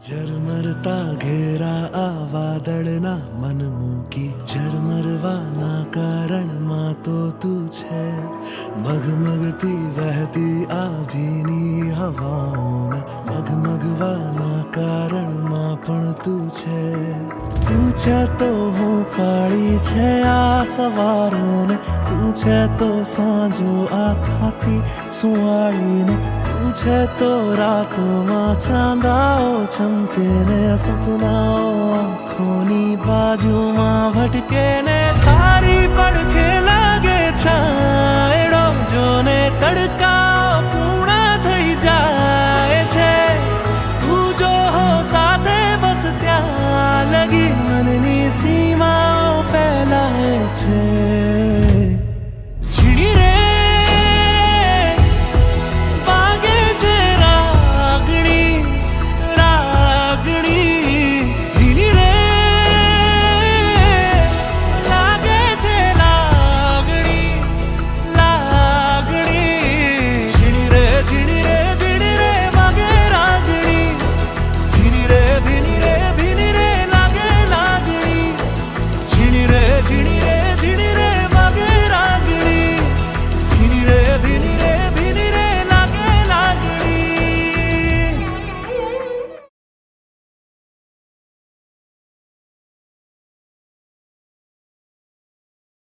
ઝરમરતા ઘેરા આ વાદળના મન મૂકી ઝરમરવાના કારણમાં તો તું છે. મગમગતી વહેતી આ ભીની હવાઓના મગમગવાના કારણમાં પણ તું છે. તું છે તો હું ફાળી છે આ સવારોને, તું છે તો સાંજો આ થાતી સુવાળીને, તું છે તો રાતોમાં ચાંદાઓ ચમકે ને સપનાઓ આંખોની બાજુમાં ભટકે ને તારી પડખે લાગે છાંયડો જોને તડકાઓ પૂર્ણ થઈ જાય છે. તું જો હો સાથે બસ ત્યાં લગી મનની સીમા